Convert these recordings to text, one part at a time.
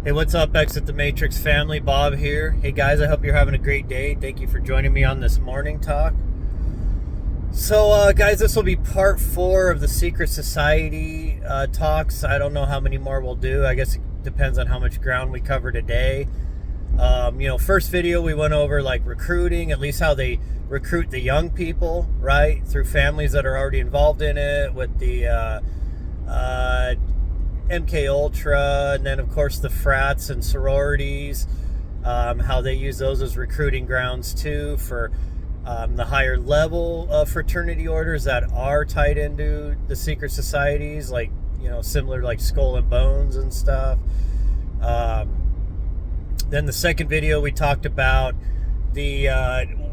Hey, what's up, Exit the Matrix family? Bob here. Hey guys, I hope you're having a great day. Thank you for joining me on this morning talk. So, guys, this will be part 4 of the Secret Society talks. I don't know how many more we'll do. I guess it depends on how much ground we cover today. First video we went over like recruiting, at least how they recruit the young people, right? Through families that are already involved in it with the MK Ultra, and then of course the frats and sororities, how they use those as recruiting grounds too for the higher level of fraternity orders that are tied into the secret societies, like similar like Skull and Bones and stuff. Then the second video we talked about the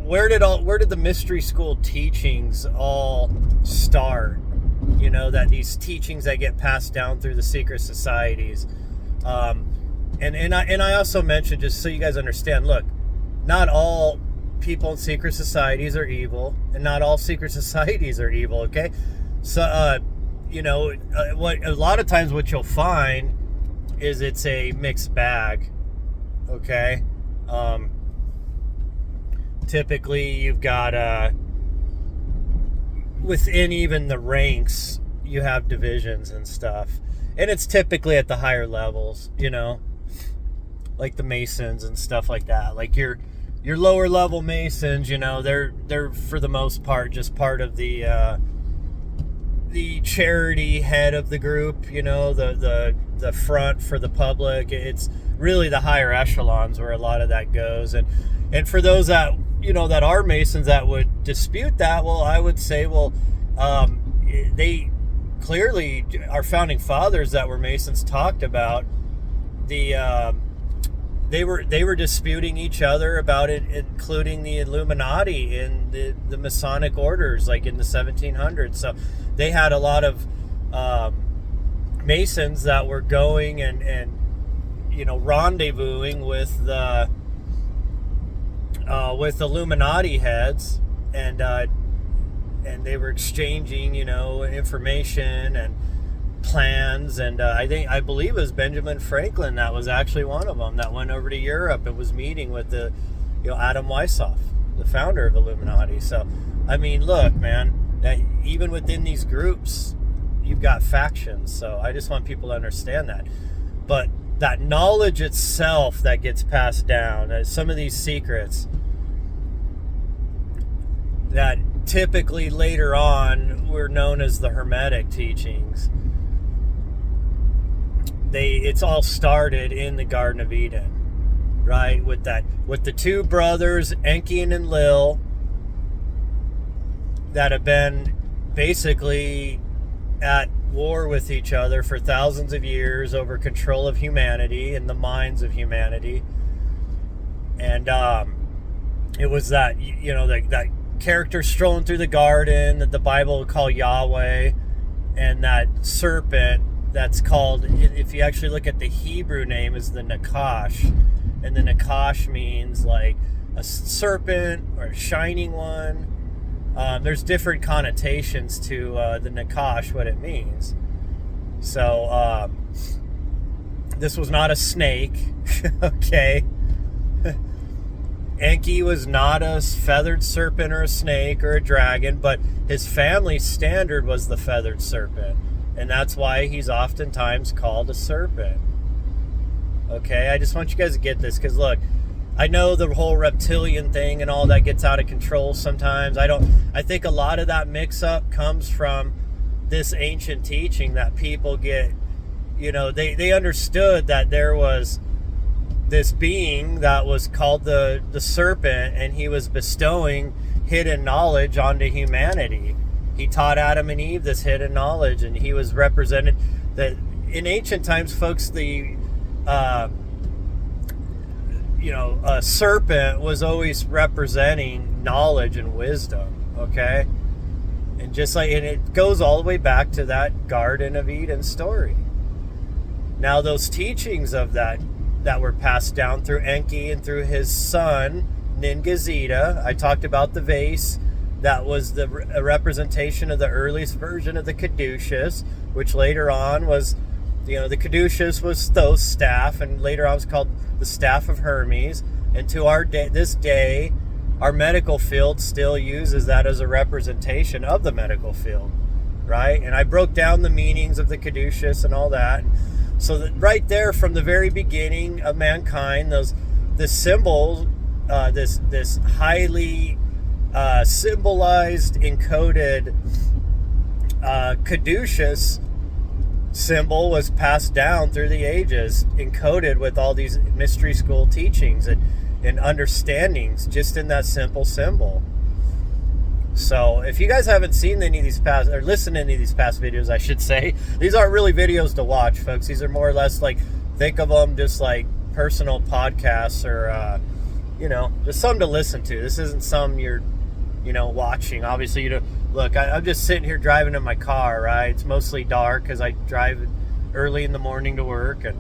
where did the mystery school teachings all start? That these teachings that get passed down through the secret societies. And I also mentioned, just so you guys understand, look, not all people in secret societies are evil, and not all secret societies are evil, okay? So, what a lot of times what you'll find is it's a mixed bag, okay? Typically, you've got within even the ranks, you have divisions and stuff, and it's typically at the higher levels, like the Masons and stuff like that. Like your lower level Masons, they're for the most part just part of the charity head of the group, the front for the public. It's really the higher echelons where a lot of that goes, and for those that that are Masons that would dispute that, well, I would say, they clearly, our founding fathers that were Masons talked about they were disputing each other about it, including the Illuminati in the Masonic orders, like in the 1700s. So they had a lot of Masons that were going and rendezvousing with Illuminati heads, and they were exchanging, information and plans. And I believe it was Benjamin Franklin that was actually one of them that went over to Europe and was meeting with the, Adam Weishaupt, the founder of Illuminati. So, I mean, look, man, that even within these groups, you've got factions. So I just want people to understand that. But that knowledge itself that gets passed down, some of these secrets that typically later on were known as the Hermetic teachings, it's all started in the Garden of Eden, right? With the two brothers, Enki and Enlil, that have been basically at war with each other for thousands of years over control of humanity and the minds of humanity. And it was that that character strolling through the garden that the Bible would call Yahweh, and that serpent that's called, if you actually look at the Hebrew name, is the Nakash, and the Nakash means like a serpent or a shining one. There's different connotations to the Nakash, what it means. So this was not a snake, okay? Enki was not a feathered serpent or a snake or a dragon, but his family standard was the feathered serpent, and that's why he's oftentimes called a serpent. Okay, I just want you guys to get this, because look, I know the whole reptilian thing and all that gets out of control sometimes. I think a lot of that mix-up comes from this ancient teaching that people get, they understood that there was this being that was called the serpent, and he was bestowing hidden knowledge onto humanity. He taught Adam and Eve this hidden knowledge, and he was represented that in ancient times, folks, a serpent was always representing knowledge and wisdom, okay? And it goes all the way back to that Garden of Eden story. Now, those teachings of that were passed down through Enki and through his son, Ningazida. I talked about the vase. That was a representation of the earliest version of the Caduceus, which later on was The caduceus was Thoth's staff, and later on it was called the staff of Hermes. And to this day, our medical field still uses that as a representation of the medical field, right? And I broke down the meanings of the caduceus and all that. So that right there, from the very beginning of mankind, this symbol, this highly symbolized, encoded caduceus symbol was passed down through the ages, encoded with all these mystery school teachings and understandings just in that simple symbol. So if you guys haven't seen any of these past, or listened to any of these past videos, I should say, these aren't really videos to watch, folks. These are more or less like, think of them just like personal podcasts, or just something to listen to. This isn't some you're watching. Obviously, look, I'm just sitting here driving in my car, right? It's mostly dark because I drive early in the morning to work, and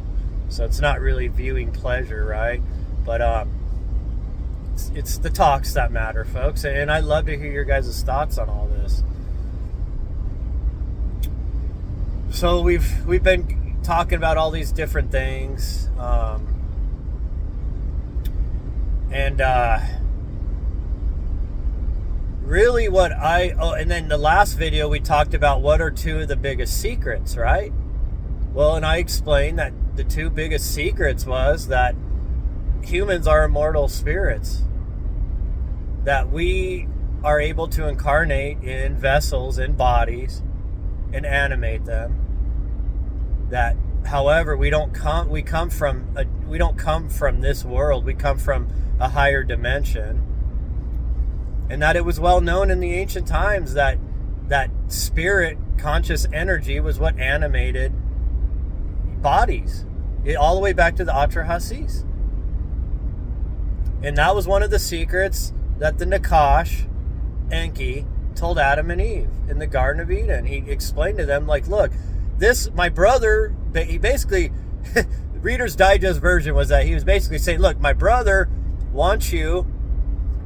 so it's not really viewing pleasure, right? But it's the talks that matter, folks, and I'd love to hear your guys' thoughts on all this. So we've been talking about all these different things, and really and then the last video we talked about what are two of the biggest secrets, right? Well, and I explained that the two biggest secrets was that humans are immortal spirits, that we are able to incarnate in vessels, in bodies, and animate them. That, however, we don't come from this world. We come from a higher dimension. And that it was well known in the ancient times that spirit, conscious energy, was what animated bodies, all the way back to the Atrahasis. And that was one of the secrets that the Nakash, Enki, told Adam and Eve in the Garden of Eden. He explained to them, like, look, my brother, he basically, Reader's Digest version was that he was basically saying, look, my brother wants you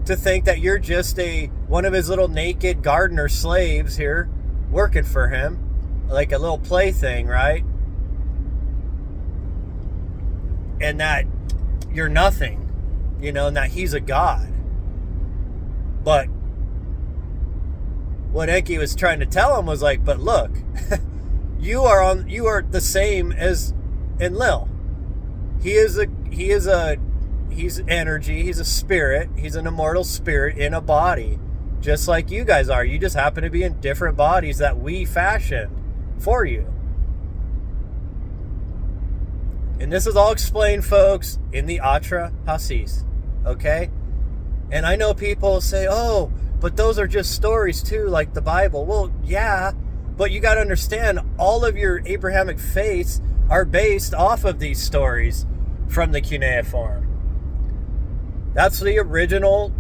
to think that you're just one of his little naked gardener slaves here working for him, like a little plaything, right? And that you're nothing, and that he's a god. But what Enki was trying to tell him was like, but look, you are the same as Enlil. He's energy, he's a spirit, he's an immortal spirit in a body, just like you guys are. You just happen to be in different bodies that we fashioned for you. And this is all explained, folks, in the Atrahasis, okay? And I know people say, oh, but those are just stories too, like the Bible. Well, yeah, but you got to understand, all of your Abrahamic faiths are based off of these stories from the cuneiform. That's the original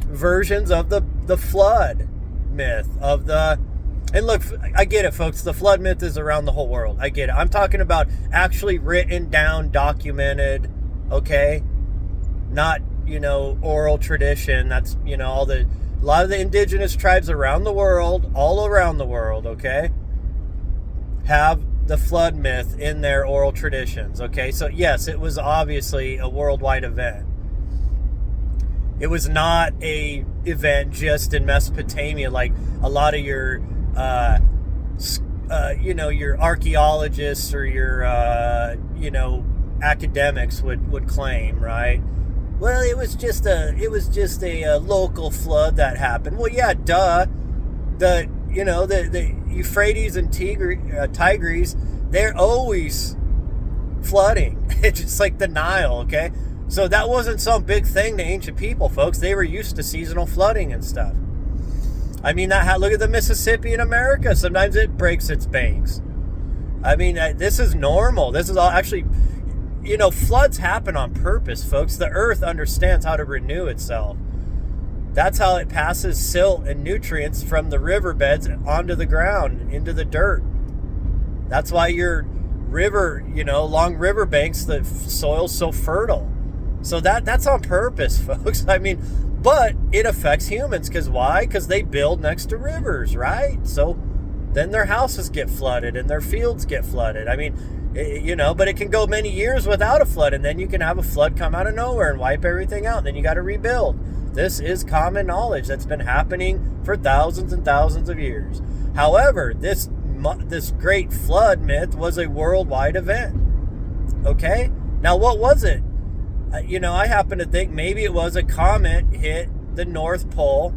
versions of the flood myth, and look, I get it, folks, the flood myth is around the whole world. I get it. I'm talking about actually written down, documented, okay? Not, oral tradition. That's, a lot of the indigenous tribes around the world, all around the world, okay, have the flood myth in their oral traditions, okay? So yes, it was obviously a worldwide event. It was not a event just in Mesopotamia like a lot of your, your archaeologists or your, academics would claim, right? Well, it was just a local flood that happened. Well, yeah, duh. The Euphrates and Tigris, they're always flooding. It's just like the Nile, okay? So that wasn't some big thing to ancient people, folks. They were used to seasonal flooding and stuff. I mean, look at the Mississippi in America. Sometimes it breaks its banks. I mean, this is normal. This is all actually, floods happen on purpose, folks. The earth understands how to renew itself. That's how it passes silt and nutrients from the riverbeds onto the ground, into the dirt. That's why your river, along riverbanks, the soil's so fertile. So that's on purpose, folks. I mean, but it affects humans. Because why? Because they build next to rivers, right? So then their houses get flooded and their fields get flooded. I mean, But it can go many years without a flood, and then you can have a flood come out of nowhere and wipe everything out, and then you got to rebuild. This is common knowledge that's been happening for thousands and thousands of years. However, this great flood myth was a worldwide event. Okay? Now, what was it? I happen to think maybe it was a comet hit the North Pole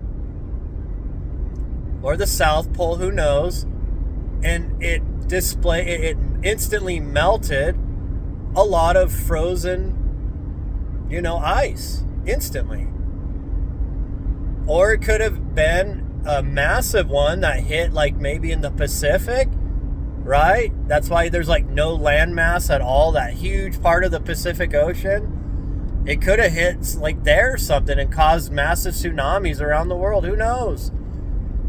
or the South Pole, who knows, and it instantly melted a lot of frozen, ice instantly. Or it could have been a massive one that hit like maybe in the Pacific, right? That's why there's like no landmass at all, that huge part of the Pacific Ocean. It could have hit like there or something and caused massive tsunamis around the world. Who knows?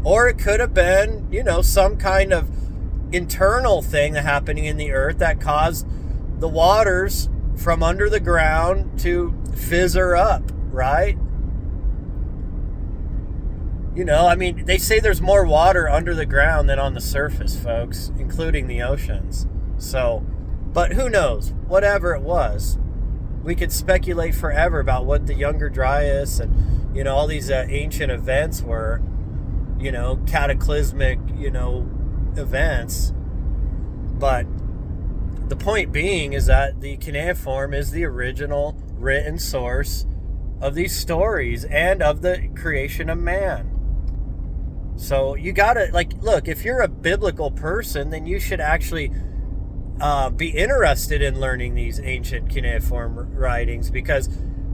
Or it could have been, some kind of internal thing happening in the earth that caused the waters from under the ground to fizzer up, right? They say there's more water under the ground than on the surface, folks, including the oceans. So, but who knows? Whatever it was, we could speculate forever about what the Younger Dryas and, all these ancient events were, cataclysmic, events. But the point being is that the cuneiform is the original written source of these stories and of the creation of man. So you gotta, look, if you're a biblical person, then you should actually be interested in learning these ancient cuneiform writings, because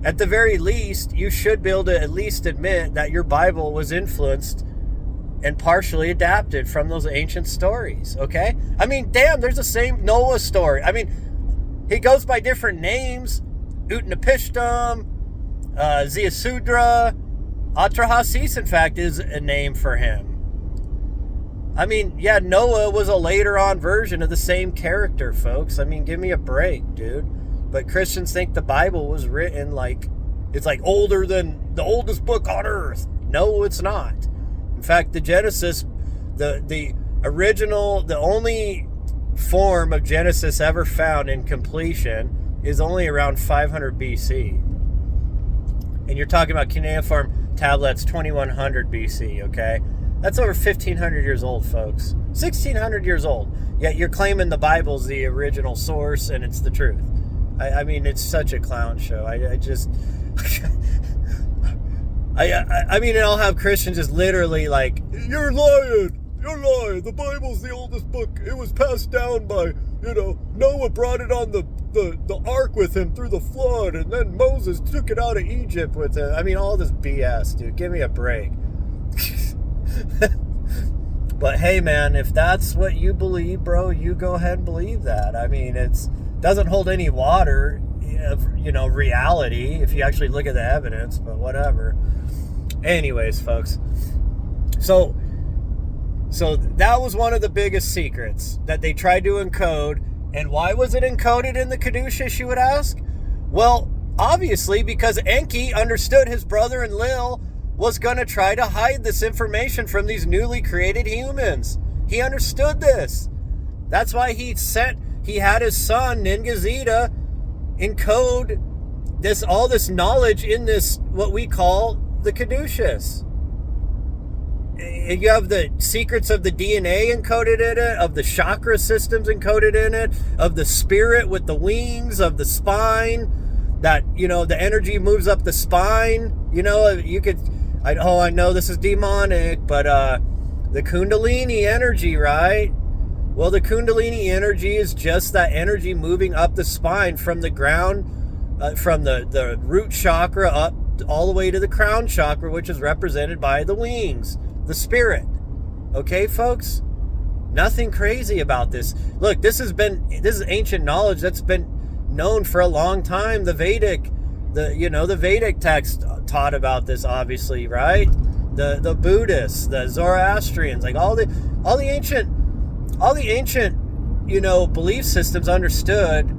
at the very least, you should be able to at least admit that your Bible was influenced and partially adapted from those ancient stories, okay? Damn, there's the same Noah story. He goes by different names. Utnapishtim, Ziusudra, Atrahasis, in fact, is a name for him. Noah was a later on version of the same character, folks. Give me a break, dude. But Christians think the Bible was written it's older than the oldest book on earth. No, it's not. In fact, the Genesis, the original, the only form of Genesis ever found in completion is only around 500 BC. And you're talking about cuneiform tablets 2100 BC, okay? That's over 1,500 years old, folks. 1,600 years old. Yet you're claiming the Bible's the original source and it's the truth. It's such a clown show. I'll have Christians just literally you're lying. The Bible's the oldest book. It was passed down by, Noah brought it on the ark with him through the flood, and then Moses took it out of Egypt with him. All this BS, dude. Give me a break. But hey, man, if that's what you believe, bro, you go ahead and believe that. It doesn't hold any water, reality, if you actually look at the evidence, but whatever. Anyways, folks. So that was one of the biggest secrets that they tried to encode. And why was it encoded in the Caduceus, you would ask? Well, obviously because Enki understood his brother Enlil was going to try to hide this information from these newly created humans. He understood this. That's why he had his son Ningazida encode all this knowledge in this, what we call the Caduceus. You have the secrets of the DNA encoded in it, of the chakra systems encoded in it, of the spirit with the wings, of the spine, that, the energy moves up the spine. I know this is demonic, but the Kundalini energy, right? Well, the Kundalini energy is just that energy moving up the spine from the ground, from the root chakra up all the way to the crown chakra, which is represented by the wings, the spirit. Okay, folks? Nothing crazy about this. Look, this is ancient knowledge that's been known for a long time. The Vedic text taught about this, obviously, right? The Buddhists, the Zoroastrians, all the ancient, belief systems understood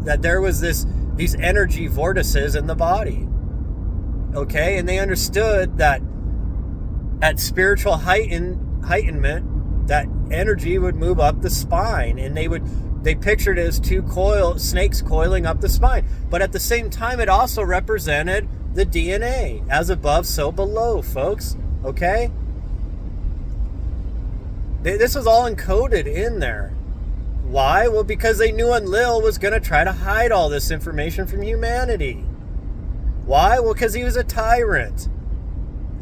that there was these energy vortices in the body. Okay, and they understood that at spiritual heightenment, that energy would move up the spine, and they would they pictured it as two snakes coiling up the spine. But at the same time, it also represented the DNA, as above, so below, folks. Okay? This was all encoded in there. Why? Well, because they knew Enlil was going to try to hide all this information from humanity. Why? Well, because he was a tyrant.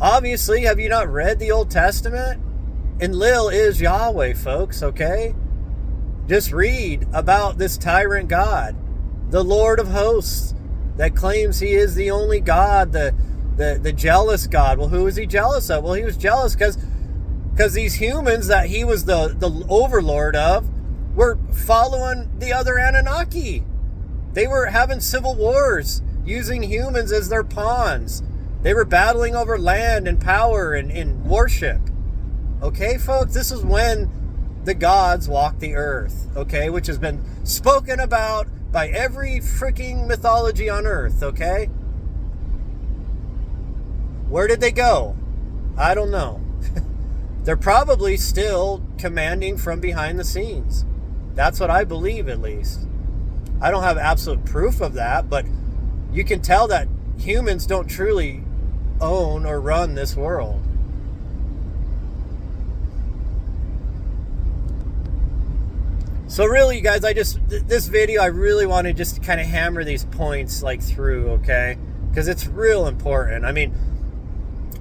Obviously, have you not read the Old Testament? Enlil is Yahweh, folks, okay? Just read about this tyrant God, the Lord of hosts, that claims he is the only God, the jealous God. Well, who is he jealous of? Well, he was jealous because these humans that he was the overlord of were following the other Anunnaki. They were having civil wars, using humans as their pawns. They were battling over land and power and worship. Okay, folks, this is when the gods walked the earth, okay, which has been spoken about by every freaking mythology on earth, okay? Where did they go? I don't know. They're probably still commanding from behind the scenes. That's what I believe, at least. I don't have absolute proof of that, but you can tell that humans don't truly own or run this world. So really, you guys, this video, I really want to just kind of hammer these points like through, okay? Because it's real important. I mean,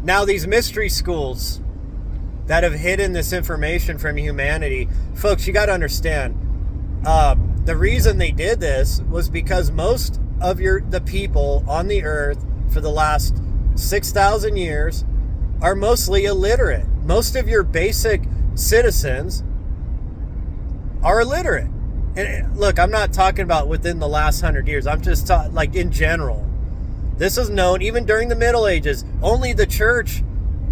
now these mystery schools that have hidden this information from humanity, folks, you got to understand, the reason they did this was because most of the people on the earth for the last 6,000 years are mostly illiterate. Most of your basic citizens are illiterate. And look, I'm not talking about within the last 100 years. I'm just talking like in general. This is known even during the Middle Ages. Only the church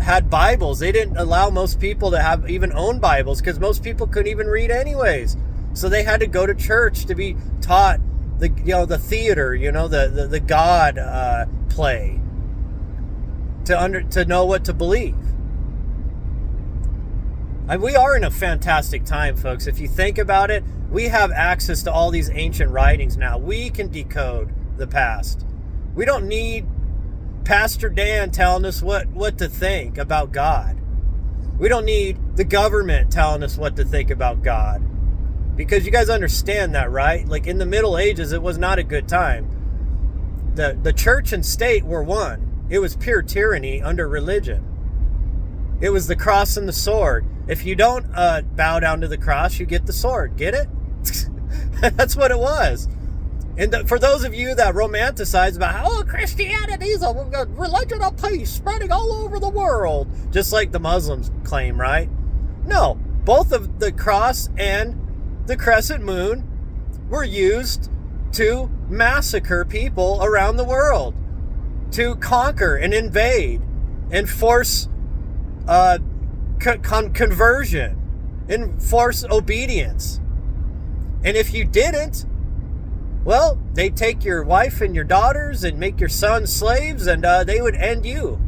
had Bibles. They didn't allow most people to have even own Bibles because most people couldn't even read anyways. So they had to go to church to be taught the theater, the God play to know what to believe. And we are in a fantastic time, folks. If you think about it, we have access to all these ancient writings now. We can decode the past. We don't need Pastor Dan telling us what to think about God. We don't need the government telling us what to think about God. Because you guys understand that, right? Like in the Middle Ages, it was not a good time. The church and state were one. It was pure tyranny under religion. It was the cross and the sword. If you don't bow down to the cross, you get the sword. Get it? That's what it was. And for those of you that romanticize about how Christianity is a religion of peace spreading all over the world, just like the Muslims claim, right? No, both of the cross and the crescent moon were used to massacre people around the world, to conquer and invade and force conversion and force obedience. And if you didn't, well, they'd take your wife and your daughters and make your sons slaves, and they would end you.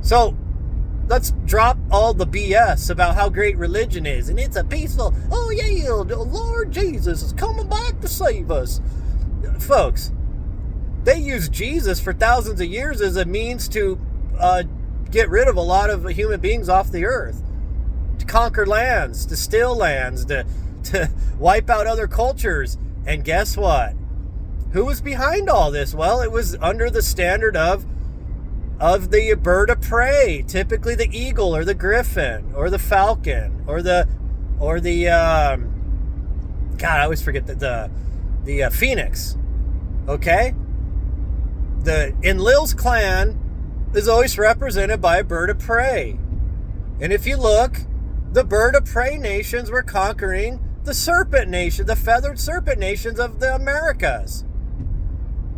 So let's drop all the BS about how great religion is, and it's a peaceful, oh yeah, Lord Jesus is coming back to save us. Folks, they used Jesus for thousands of years as a means to get rid of a lot of human beings off the earth, to conquer lands, to steal lands, to wipe out other cultures. And guess what? Who was behind all this? Well, it was under the standard of the bird of prey, typically the eagle or the griffin or the falcon or the God, I always forget the phoenix. Okay? The Enlil's clan is always represented by a bird of prey. And if you look, the bird of prey nations were conquering the serpent nation, the feathered serpent nations of the Americas.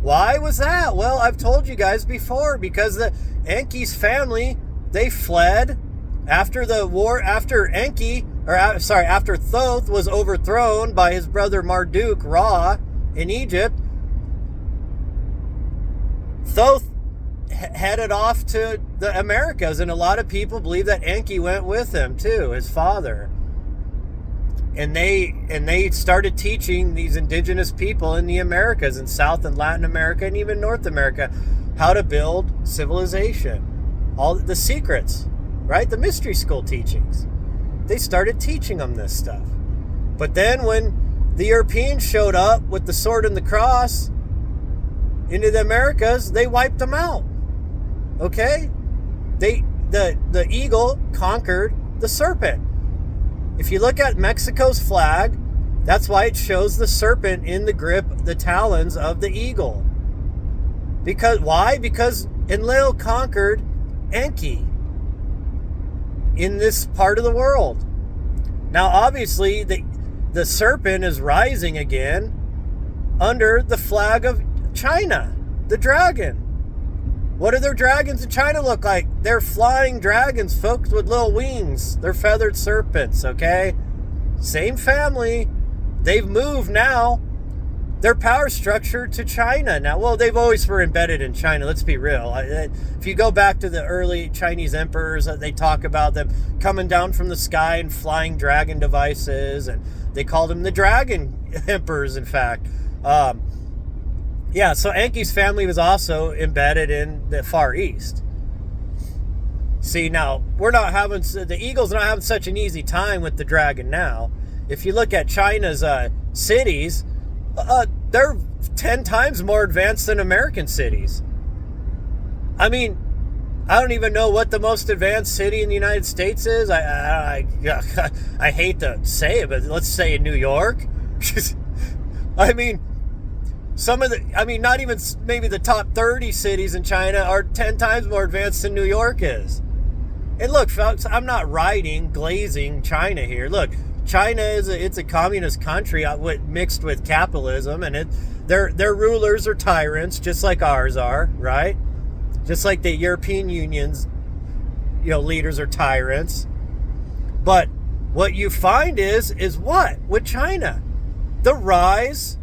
Why was that? Well, I've told you guys before, because the Enki's family, they fled after the war, after Thoth was overthrown by his brother Marduk, Ra, in Egypt. Thoth headed off to the Americas, and a lot of people believe that Enki went with him too, his father. And they started teaching these indigenous people in the Americas, in South and Latin America, and even North America, how to build civilization. All the secrets, right? The mystery school teachings. They started teaching them this stuff. But then when the Europeans showed up with the sword and the cross into the Americas, they wiped them out. Okay? The eagle conquered the serpent. If you look at Mexico's flag, that's why it shows the serpent in the grip, the talons of the eagle. Why? Because Enlil conquered Enki in this part of the world. Now, obviously, the serpent is rising again under the flag of China, the dragon. What do their dragons in China look like? They're flying dragons, folks, with little wings. They're feathered serpents, okay? Same family. They've moved now. Their power structure to China now. Well, they've always were embedded in China. Let's be real. If you go back to the early Chinese emperors, they talk about them coming down from the sky and flying dragon devices, and they called them the dragon emperors, in fact. Yeah, so Enki's family was also embedded in the Far East. See, now, the eagle's not having such an easy time with the dragon now. If you look at China's cities, they're 10 times more advanced than American cities. I mean, I don't even know what the most advanced city in the United States is. I hate to say it, but let's say in New York. I mean, not even maybe the top 30 cities in China are 10 times more advanced than New York is. And look, folks, I'm not glazing China here. Look, China it's a communist country mixed with capitalism, and their rulers are tyrants, just like ours are, right? Just like the European Union's, leaders are tyrants. But what you find is what with China? The rise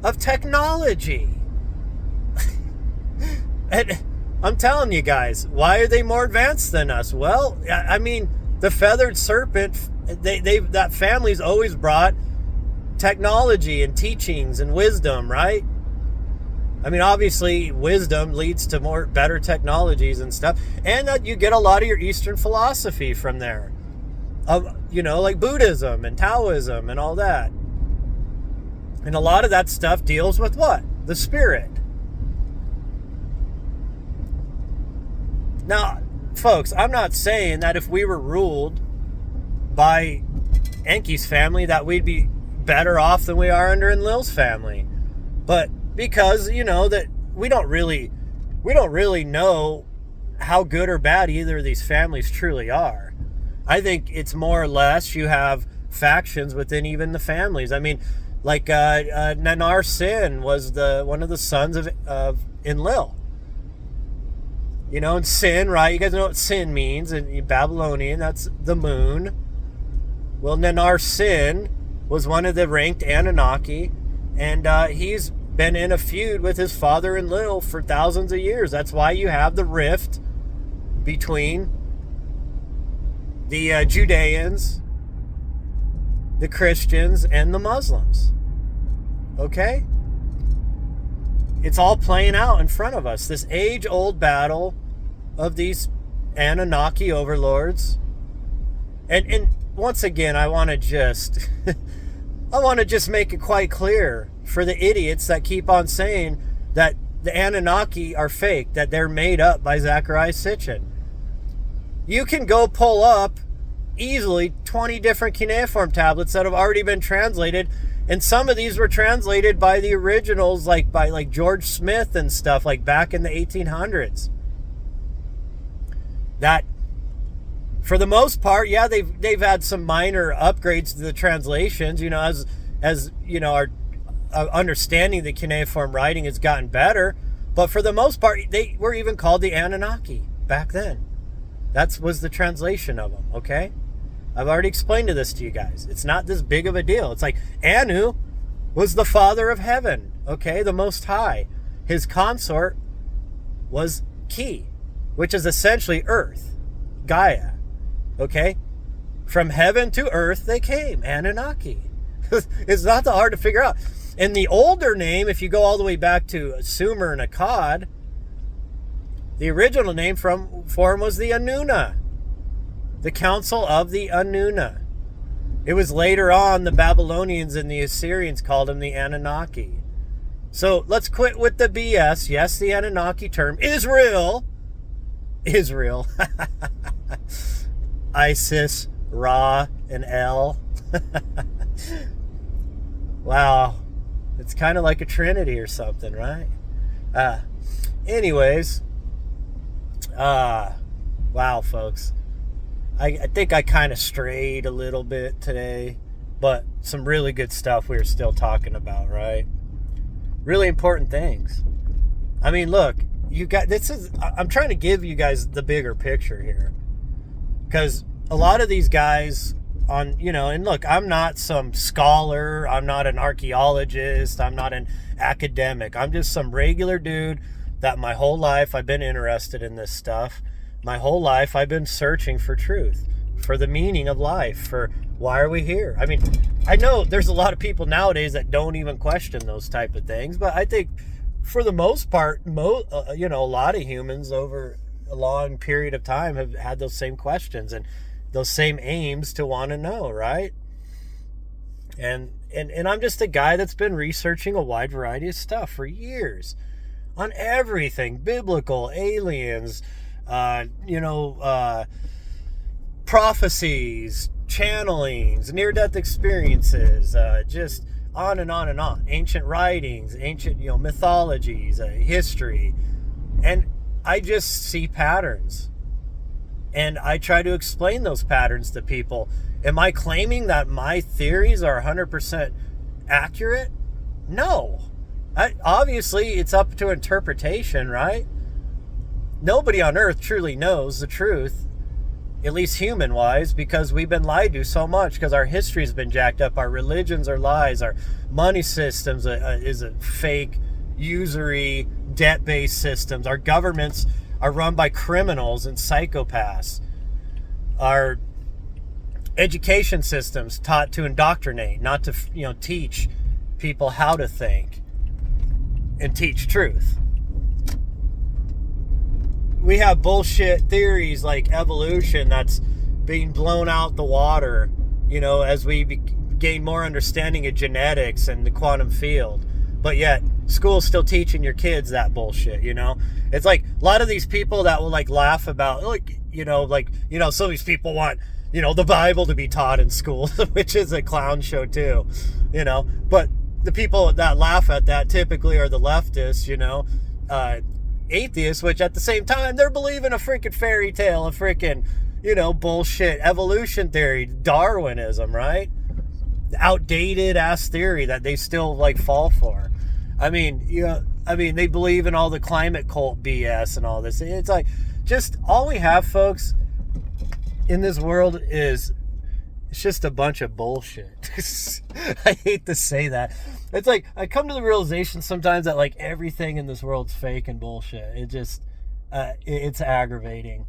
of technology. And I'm telling you guys, why are they more advanced than us? Well, I mean, the feathered serpent, that family's always brought technology and teachings and wisdom, right? I mean, obviously, wisdom leads to better technologies and stuff, and that you get a lot of your Eastern philosophy from there, like Buddhism and Taoism and all that. And a lot of that stuff deals with what? The spirit. Now, folks, I'm not saying that if we were ruled by Enki's family that we'd be better off than we are under Enlil's family. But because, that we don't really know how good or bad either of these families truly are. I think it's more or less you have factions within even the families. I mean, like Nanar Sin was one of the sons of Enlil. And Sin, right? You guys know what Sin means in Babylonian. That's the moon. Well, Nanar Sin was one of the ranked Anunnaki, and he's been in a feud with his father Enlil for thousands of years. That's why you have the rift between the Judeans, the Christians, and the Muslims. Okay? It's all playing out in front of us. This age-old battle of these Anunnaki overlords. And once again, I want to just make it quite clear for the idiots that keep on saying that the Anunnaki are fake, that they're made up by Zecharia Sitchin. You can go pull up easily 20 different cuneiform tablets that have already been translated, and some of these were translated by the originals, by George Smith and stuff, like back in the 1800s. That, for the most part, yeah, they've had some minor upgrades to the translations, as our understanding the cuneiform writing has gotten better, but for the most part, they were even called the Anunnaki back then. That was the translation of them, okay? I've already explained this to you guys. It's not this big of a deal. It's like Anu was the father of heaven, okay, the Most High. His consort was Ki, which is essentially Earth, Gaia, okay? From heaven to earth they came, Anunnaki. It's not that hard to figure out. And the older name, if you go all the way back to Sumer and Akkad, the original name for him was the Anuna, the Council of the Anuna. It was later on the Babylonians and the Assyrians called him the Anunnaki. So let's quit with the BS. Yes, the Anunnaki term. Israel. Isis, Ra, and El. Wow. It's kind of like a trinity or something, right? Anyways. Wow, folks. I think I kind of strayed a little bit today, but some really good stuff we were still talking about, right? Really important things. I mean, look, I'm trying to give you guys the bigger picture here, because a lot of these guys and look, I'm not some scholar, I'm not an archaeologist, I'm not an academic, I'm just some regular dude that my whole life I've been interested in this stuff. My whole life I've been searching for truth, for the meaning of life, for why are we here? I mean, I know there's a lot of people nowadays that don't even question those type of things, but I think for the most part, a lot of humans over a long period of time have had those same questions and those same aims to want to know, right? And I'm just a guy that's been researching a wide variety of stuff for years on everything, biblical, aliens, prophecies, channelings, near-death experiences, just on and on and on. Ancient writings, ancient, mythologies, history. And I just see patterns. And I try to explain those patterns to people. Am I claiming that my theories are 100% accurate? No. Obviously, it's up to interpretation, right? Nobody on earth truly knows the truth, at least human-wise, because we've been lied to so much, because our history's been jacked up, our religions are lies, our money systems is a fake, usury, debt-based systems, our governments are run by criminals and psychopaths, our education systems taught to indoctrinate, not to teach people how to think and teach truth. We have bullshit theories like evolution that's being blown out the water, as we gain more understanding of genetics and the quantum field. But yet, school's still teaching your kids that bullshit, It's like a lot of these people that will laugh about, some of these people want, the Bible to be taught in school, which is a clown show too, But the people that laugh at that typically are the leftists, atheists, which at the same time they're believing a freaking fairy tale, a freaking bullshit evolution theory, Darwinism, right? Outdated ass theory that they still fall for. I mean they believe in all the climate cult BS and all this. It's just all we have, folks, in this world is it's just a bunch of bullshit. I hate to say that. It's I come to the realization sometimes that everything in this world's fake and bullshit. It just, it's aggravating.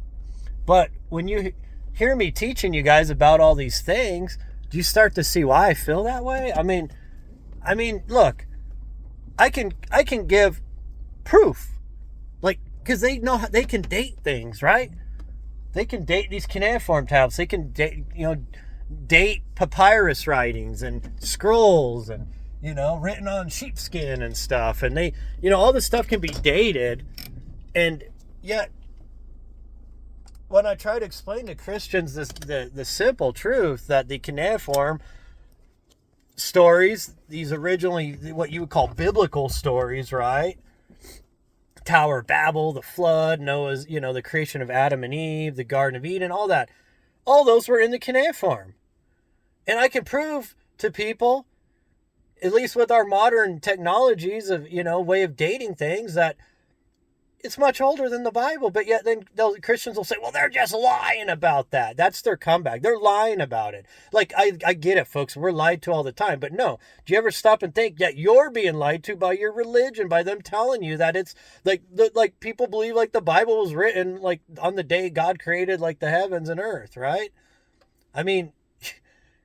But when you hear me teaching you guys about all these things, do you start to see why I feel that way? I mean, look, I can give proof, because they know how they can date things, right? They can date these cuneiform tablets. They can date papyrus writings and scrolls and written on sheepskin and stuff, and they all this stuff can be dated. And yet when I try to explain to Christians the simple truth that the cuneiform stories, these originally what you would call biblical stories, right? Tower of Babel, the flood, Noah's, the creation of Adam and Eve, the Garden of Eden, all that, all those were in the cuneiform. And I can prove to people, at least with our modern technologies of, way of dating things, that it's much older than the Bible. But yet then Christians will say, well, they're just lying about that. That's their comeback. They're lying about it. I get it, folks. We're lied to all the time. But no, do you ever stop and think that you're being lied to by your religion, by them telling you that it's people believe the Bible was written on the day God created the heavens and earth, right? I mean,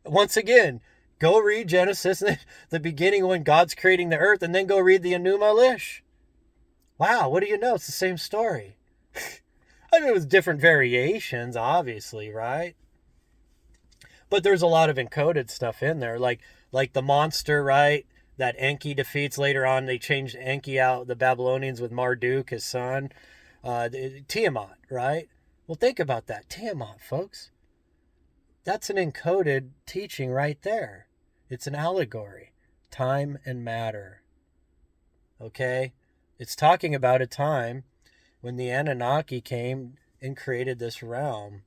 once again, go read Genesis, the beginning when God's creating the earth, and then go read the Enuma Elish. Wow, what do you know? It's the same story. I mean, it was different variations, obviously, right? But there's a lot of encoded stuff in there, like the monster, right? That Enki defeats later on. They changed Enki out, the Babylonians, with Marduk, his son. Tiamat, right? Well, think about that. Tiamat, folks. That's an encoded teaching right there. It's an allegory. Time and matter. Okay? It's talking about a time when the Anunnaki came and created this realm.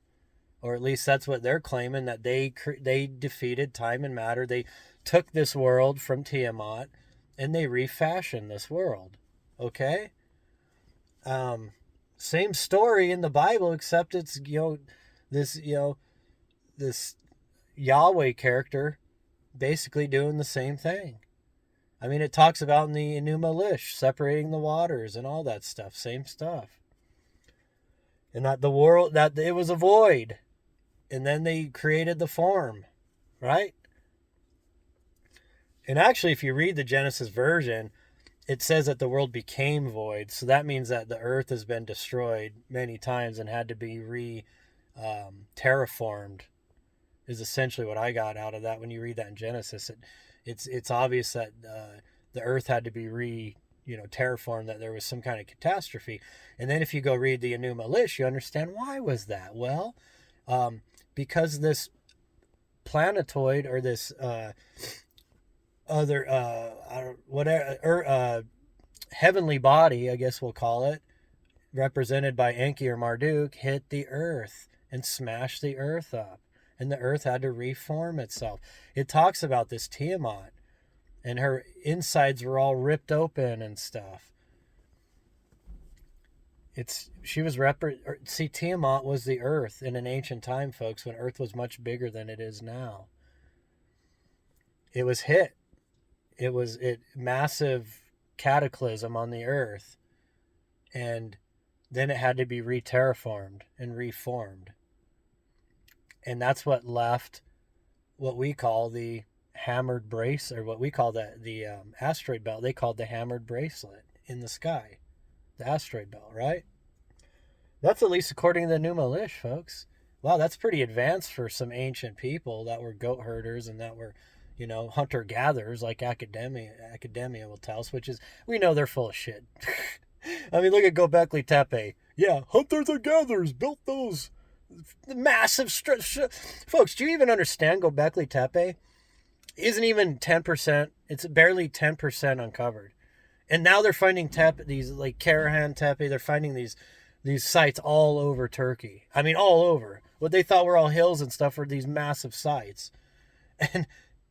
Or at least that's what they're claiming, that they defeated time and matter. They took this world from Tiamat and they refashioned this world. Okay? Same story in the Bible, except it's, this Yahweh character basically doing the same thing. I mean, it talks about in the Enuma Elish, separating the waters and all that stuff. Same stuff. And that the world, that it was a void. And then they created the form, right? And actually, if you read the Genesis version, it says that the world became void. So that means that the earth has been destroyed many times and had to be terraformed, is essentially what I got out of that when you read that in Genesis. It's obvious that the earth had to be terraformed, that there was some kind of catastrophe. And then if you go read the Enuma Elish, you understand why was that. Well, because this planetoid, or this heavenly body, I guess we'll call it, represented by Enki or Marduk, hit the earth and smashed the earth up. And the earth had to reform itself. It talks about this Tiamat, and her insides were all ripped open and stuff. Tiamat was the earth in an ancient time, folks, when earth was much bigger than it is now. It was hit. It was massive cataclysm on the earth. And then it had to be re-terraformed and reformed. And that's what left what we call the hammered brace, or what we call the asteroid belt. They called the hammered bracelet in the sky. The asteroid belt, right? That's at least according to the Enuma Elish, folks. Wow, that's pretty advanced for some ancient people that were goat herders and that were, hunter-gatherers, like academia will tell us, which is, we know they're full of shit. I mean, look at Göbekli Tepe. Yeah, hunters and gatherers built those massive folks, do you even understand Göbekli Tepe? Isn't even 10%. It's barely 10% uncovered. And now they're finding these like Karahan Tepe. They're finding these sites all over Turkey. I mean, all over. What they thought were all hills and stuff were these massive sites. And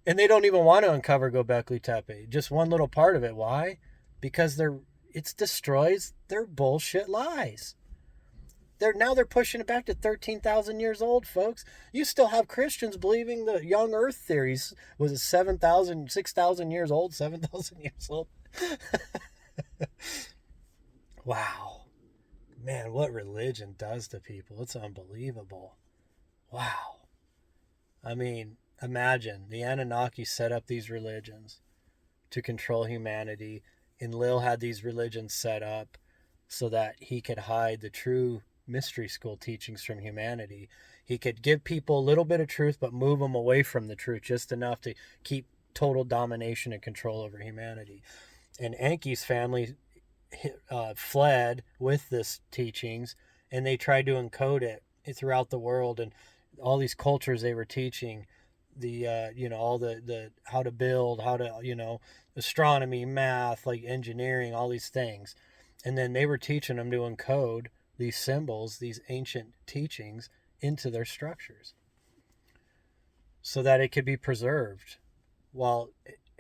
they don't even want to uncover Göbekli Tepe. Just one little part of it. Why? Because it destroys their bullshit lies. They're pushing it back to 13,000 years old, folks. You still have Christians believing the young earth theories. Was it 7,000, 6,000 years old, 7,000 years old? Wow. Man, what religion does to people. It's unbelievable. Wow. I mean, imagine the Anunnaki set up these religions to control humanity. Enlil had these religions set up so that he could hide the true mystery school teachings from humanity. He could give people a little bit of truth, but move them away from the truth just enough to keep total domination and control over humanity. And Enki's family fled with this teachings, and they tried to encode it throughout the world, and all these cultures they were teaching all the how to build, how to astronomy, math, like engineering, all these things. And then they were teaching them to encode these symbols, these ancient teachings, into their structures so that it could be preserved. While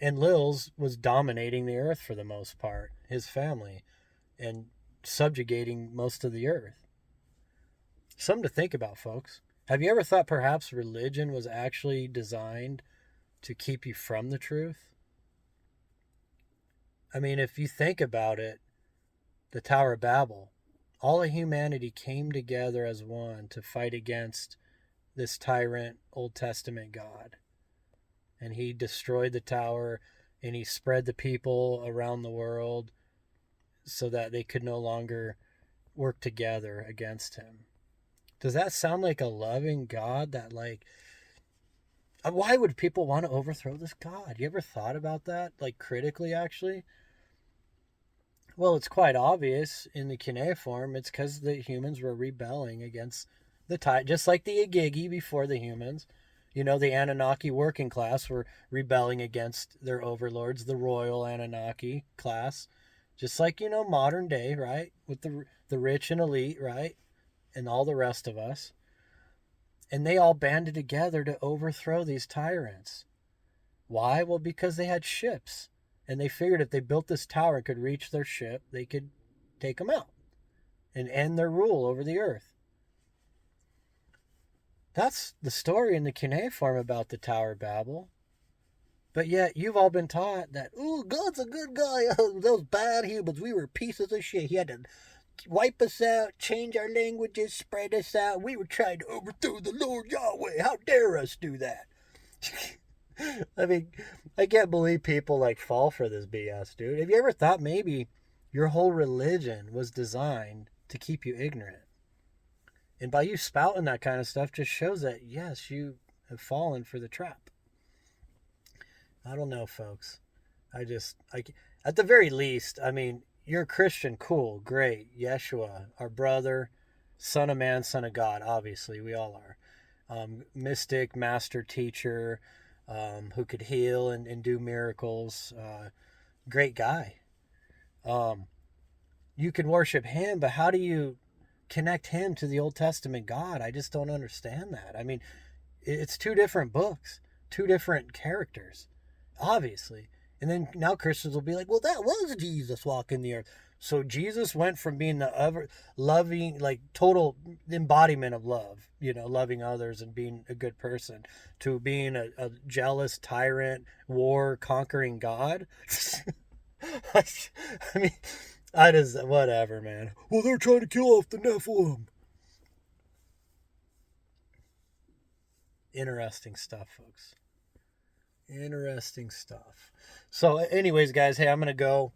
Enlil's was dominating the earth for the most part, his family, and subjugating most of the earth. Something to think about, folks. Have you ever thought perhaps religion was actually designed to keep you from the truth? I mean, if you think about it, the Tower of Babel, all of humanity came together as one to fight against this tyrant Old Testament God. And he destroyed the tower, and he spread the people around the world so that they could no longer work together against him. Does that sound like a loving God that, like, why would people want to overthrow this God? You ever thought about that, like, critically, actually? Well, it's quite obvious in the cuneiform. It's because the humans were rebelling against the tide, just like the Igigi before the humans. You know, the Anunnaki working class were rebelling against their overlords, the royal Anunnaki class. Just like, you know, modern day, right? With the rich and elite, right? And all the rest of us. And they all banded together to overthrow these tyrants. Why? Well, because they had ships. And they figured if they built this tower and could reach their ship, they could take them out and end their rule over the earth. That's the story in the cuneiform about the Tower of Babel. But yet you've all been taught that, oh, God's a good guy. Those bad humans, we were pieces of shit. He had to wipe us out, change our languages, spread us out. We were trying to overthrow the Lord Yahweh. How dare us do that? I mean, I can't believe people like fall for this BS, dude. Have you ever thought maybe your whole religion was designed to keep you ignorant? And by you spouting that kind of stuff just shows that, yes, you have fallen for the trap. I don't know, folks. At the very least, I mean, you're a Christian, cool, great. Yeshua, our brother, Son of Man, Son of God, obviously, we all are. Mystic, master, teacher, who could heal and do miracles. Great guy. You could worship him, but how do you connect him to the Old Testament God? I just don't understand that. I mean, it's two different books, two different characters, obviously. And then now Christians will be like, well, that was Jesus walking the earth. So Jesus went from being the ever loving, like total embodiment of love, you know, loving others and being a good person, to being a jealous tyrant, war conquering God. I mean, I just, whatever, man. Well, they're trying to kill off the Nephilim. Interesting stuff, folks. Interesting stuff. So, anyways, guys, hey, I'm going to go.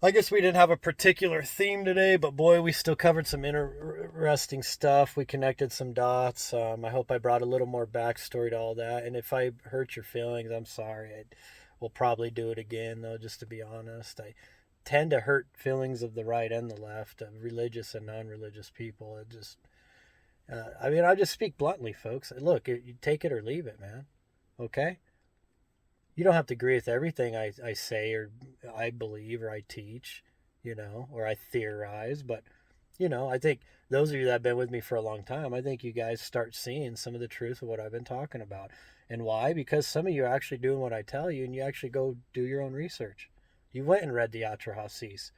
I guess we didn't have a particular theme today, but boy, we still covered some interesting stuff. We connected some dots. I hope I brought a little more backstory to all that. And if I hurt your feelings, I'm sorry. We'll probably do it again, though, just to be honest. I tend to hurt feelings of the right and the left, of religious and non-religious people. It just, I mean, I just speak bluntly, folks. Look, you take it or leave it, man. Okay? You don't have to agree with everything I say or I believe or I teach, you know, or I theorize. But, you know, I think those of you that have been with me for a long time, I think you guys start seeing some of the truth of what I've been talking about. And why? Because some of you are actually doing what I tell you, and you actually go do your own research. You went and read the Atrahasis.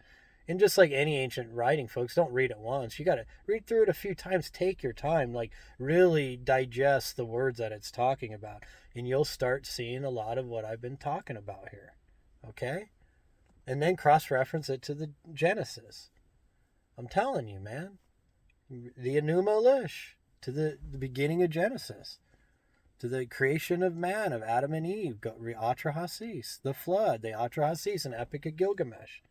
And just like any ancient writing, folks, don't read it once. You got to read through it a few times. Take your time, like really digest the words that it's talking about. And you'll start seeing a lot of what I've been talking about here. Okay? And then cross-reference it to the Genesis. I'm telling you, man. The Enuma Elish, to the beginning of Genesis. To the creation of man, of Adam and Eve. Atrahasis, the flood, the Atrahasis, an Epic of Gilgamesh.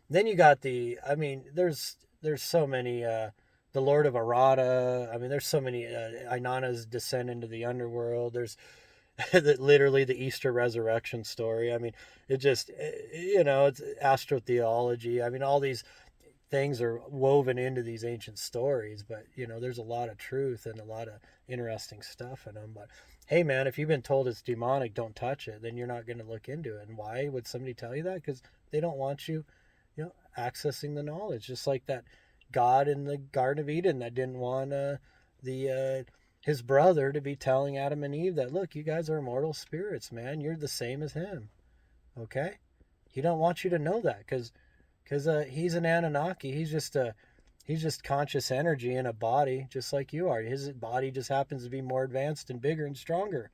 Then you got there's so many, the Lord of Arata. I mean, there's so many, Inanna's descent into the underworld. There's literally the Easter resurrection story. I mean, it just, you know, it's astrotheology. I mean, all these things are woven into these ancient stories, but, you know, there's a lot of truth and a lot of interesting stuff in them. But hey, man, if you've been told it's demonic, don't touch it, then you're not going to look into it. And why would somebody tell you that? Because they don't want you, you know, accessing the knowledge. Just like that God in the Garden of Eden that didn't want his brother to be telling Adam and Eve that, look, you guys are immortal spirits, man. You're the same as him. Okay? He don't want you to know that because he's an Anunnaki. He's just conscious energy in a body, just like you are. His body just happens to be more advanced and bigger and stronger,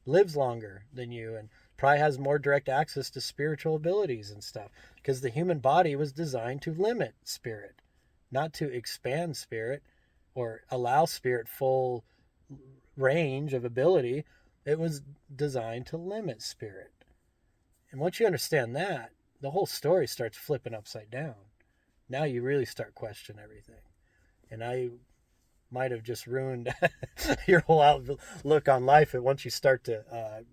lives longer than you, and probably has more direct access to spiritual abilities and stuff, because the human body was designed to limit spirit, not to expand spirit. or allow spirit full range of ability. It was designed to limit spirit. And once you understand that, the whole story starts flipping upside down. Now you really start questioning everything. And I might have just ruined your whole outlook on life once you start to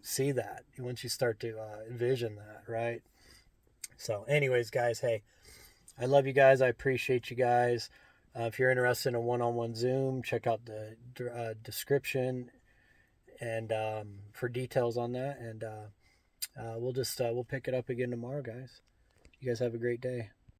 see that, once you start to envision that, right? So, anyways, guys, hey, I love you guys. I appreciate you guys. If you're interested in a one-on-one Zoom, check out the description and for details on that. And we'll pick it up again tomorrow, guys. You guys have a great day.